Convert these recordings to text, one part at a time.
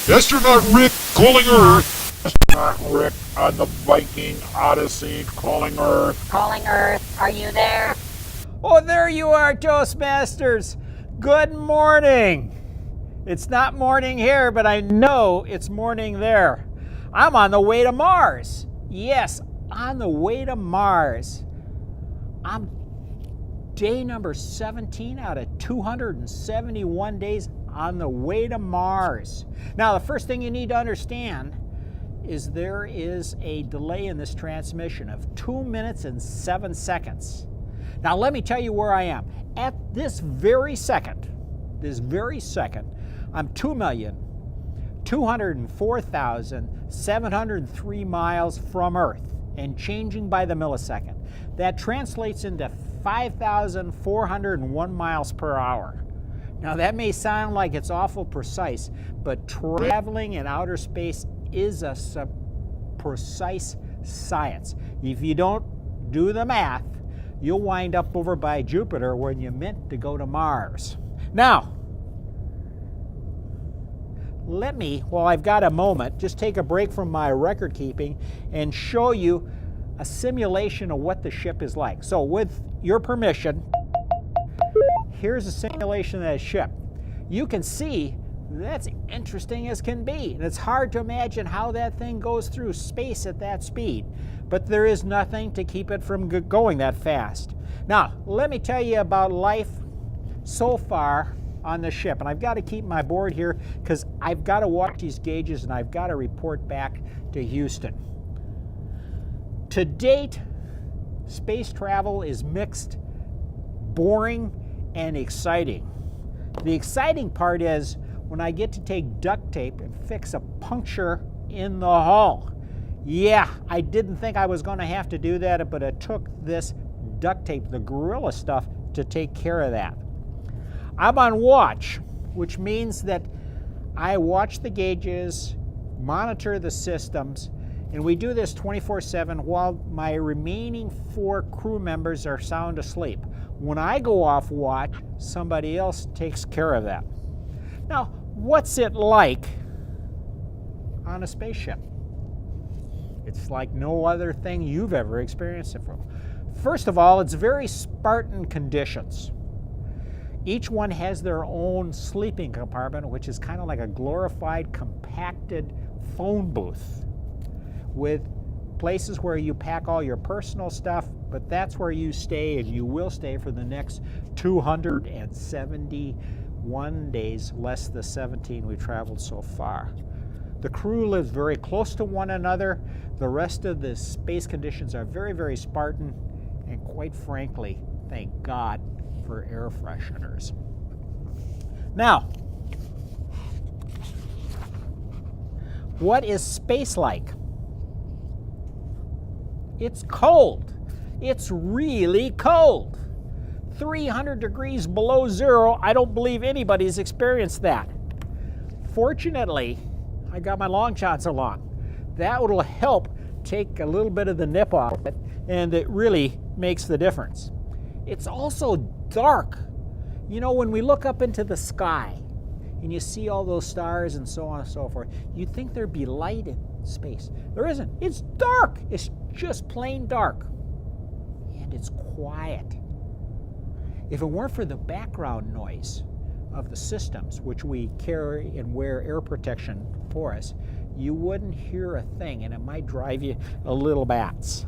Astronaut Rick calling Earth. Astronaut Rick on the Viking Odyssey calling Earth. Calling Earth, are you there? Oh, there you are, Toastmasters. Good morning. It's not morning here, but I know it's morning there. I'm on the way to Mars. Yes, on the way to Mars. I'm day number 17 out of 271 days on the way to Mars. Now, the first thing you need to understand is there is a delay in this transmission of 2 minutes and 7 seconds. Now, let me tell you where I am. At this very second, I'm 2,204,703 miles from Earth and changing by the millisecond. That translates into 5,401 miles per hour. Now, that may sound like it's awful precise, but traveling in outer space is a precise science. If you don't do the math, you'll wind up over by Jupiter when you meant to go to Mars. Now, let me, while I've got a moment, just take a break from my record keeping and show you a simulation of what the ship is like. So with your permission, here's a simulation of that ship. You can see that's interesting as can be. And it's hard to imagine how that thing goes through space at that speed. But there is nothing to keep it from going that fast. Now, let me tell you about life so far on the ship. And I've got to keep my board here because I've got to watch these gauges and I've got to report back to Houston. To date, space travel is mixed, boring, and exciting. The exciting part is when I get to take duct tape and fix a puncture in the hull. Yeah, I didn't think I was going to have to do that, but it took this duct tape, the Gorilla stuff, to take care of that. I'm on watch, which means that I watch the gauges, monitor the systems, and we do this 24/7 while my remaining 4 crew members are sound asleep. When I go off watch, somebody else takes care of that. Now, what's it like on a spaceship? It's like no other thing you've ever experienced before. First of all, it's very Spartan conditions. Each one has their own sleeping compartment, which is kind of like a glorified, compacted phone booth with places where you pack all your personal stuff, but that's where you stay, and you will stay for the next 271 days, less the 17 we've traveled so far. The crew lives very close to one another. The rest of the space conditions are very, very Spartan, and quite frankly, thank God for air fresheners. Now, what is space like? It's cold. It's really cold. 300 degrees below zero. I don't believe anybody's experienced that. Fortunately, I got my long johns along. That will help take a little bit of the nip off it, and it really makes the difference. It's also dark. You know, when we look up into the sky and you see all those stars and so on and so forth, you'd think there'd be light in space. There isn't. It's dark. It's just plain dark. And it's quiet. If it weren't for the background noise of the systems, which we carry and wear air protection for us, you wouldn't hear a thing, and it might drive you a little bats.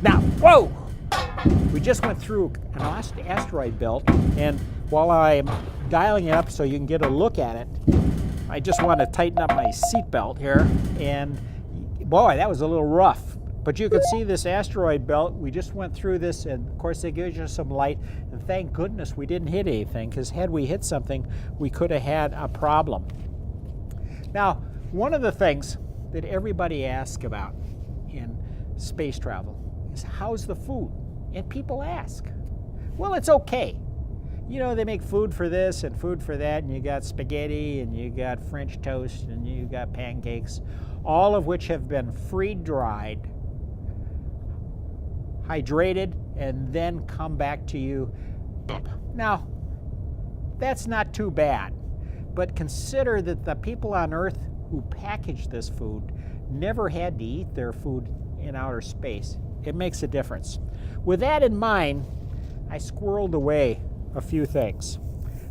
Now, whoa! We just went through an asteroid belt, and while I'm dialing it up so you can get a look at it, I just want to tighten up my seatbelt here, and boy, that was a little rough. But you can see this asteroid belt. We just went through this, and of course it gives you some light, and thank goodness we didn't hit anything, because had we hit something, we could have had a problem. Now, one of the things that everybody asks about in space travel is, how's the food? And people ask. Well, it's okay. You know, they make food for this and food for that, and you got spaghetti, and you got French toast, and you got pancakes, all of which have been freeze-dried, hydrated, and then come back to you. Now, that's not too bad. But consider that the people on Earth who packaged this food never had to eat their food in outer space. It makes a difference. With that in mind, I squirreled away a few things.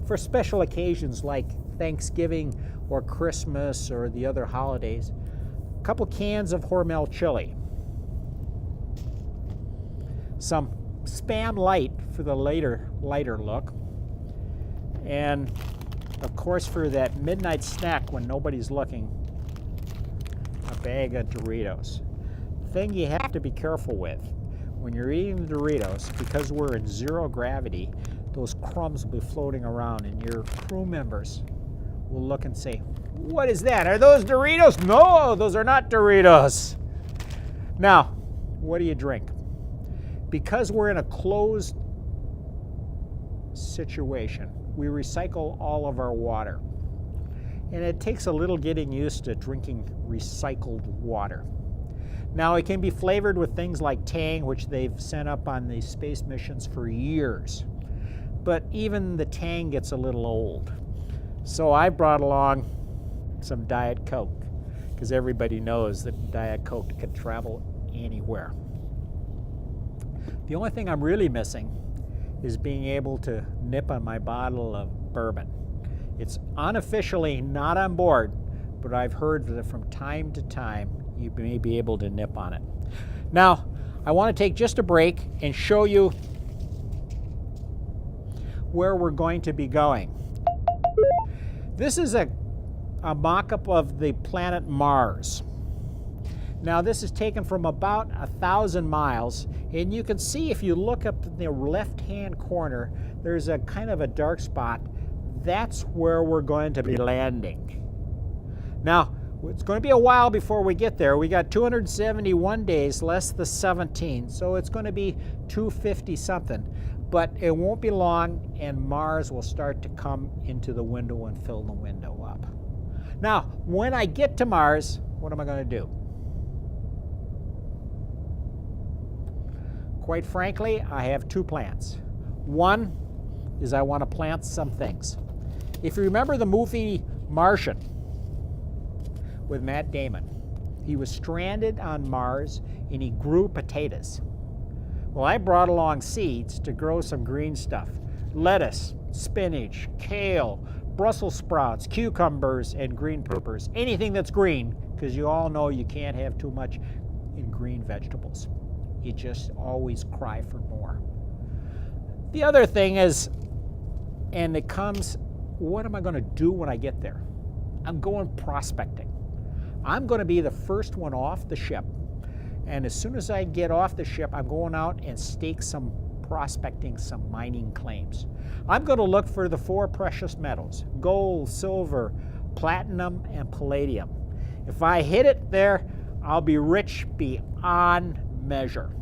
For special occasions like Thanksgiving or Christmas or the other holidays, a couple cans of Hormel chili, some Spam Light for the lighter look, and of course for that midnight snack when nobody's looking, a bag of Doritos. Thing you have to be careful with when you're eating the Doritos, because we're in zero gravity, those crumbs will be floating around and your crew members will look and say, "What is that? Are those Doritos?" "No, those are not Doritos." Now, what do you drink? Because we're in a closed situation, we recycle all of our water. And it takes a little getting used to drinking recycled water. Now, it can be flavored with things like Tang, which they've sent up on these space missions for years. But even the Tang gets a little old. So I brought along some Diet Coke, because everybody knows that Diet Coke can travel anywhere. The only thing I'm really missing is being able to nip on my bottle of bourbon. It's unofficially not on board, but I've heard that from time to time you may be able to nip on it. Now, I want to take just a break and show you where we're going to be going. This is a mock-up of the planet Mars. Now, this is taken from about 1,000 miles, and you can see if you look up in the left-hand corner, there's a kind of a dark spot. That's where we're going to be landing. Now, it's going to be a while before we get there. We got 271 days, less the 17, so it's going to be 250 something. But it won't be long, and Mars will start to come into the window and fill the window up. Now, when I get to Mars, what am I going to do? Quite frankly, I have two plans. One is I want to plant some things. If you remember the movie Martian with Matt Damon, he was stranded on Mars and he grew potatoes. Well, I brought along seeds to grow some green stuff. Lettuce, spinach, kale, Brussels sprouts, cucumbers, and green peppers. Anything that's green, because you all know you can't have too much in green vegetables. You just always cry for more. The other thing is, and it comes, what am I going to do when I get there? I'm going prospecting. I'm going to be the first one off the ship. And as soon as I get off the ship, I'm going out and stake some prospecting, some mining claims. I'm going to look for the 4 precious metals: gold, silver, platinum, and palladium. If I hit it there, I'll be rich beyond measure.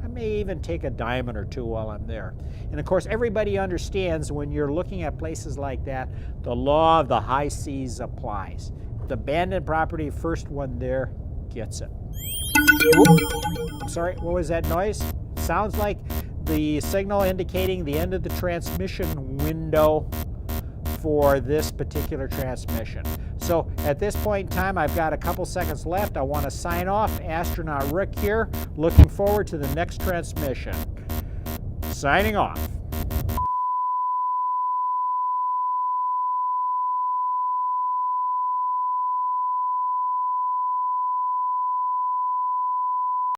I may even take a diamond or two while I'm there. And of course, everybody understands when you're looking at places like that, the law of the high seas applies. The abandoned property, first one there gets it. Ooh, I'm sorry, what was that noise? Sounds like the signal indicating the end of the transmission window for this particular transmission. So at this point in time, I've got a couple seconds left. I want to sign off. Astronaut Rick here, looking forward to the next transmission. Signing off.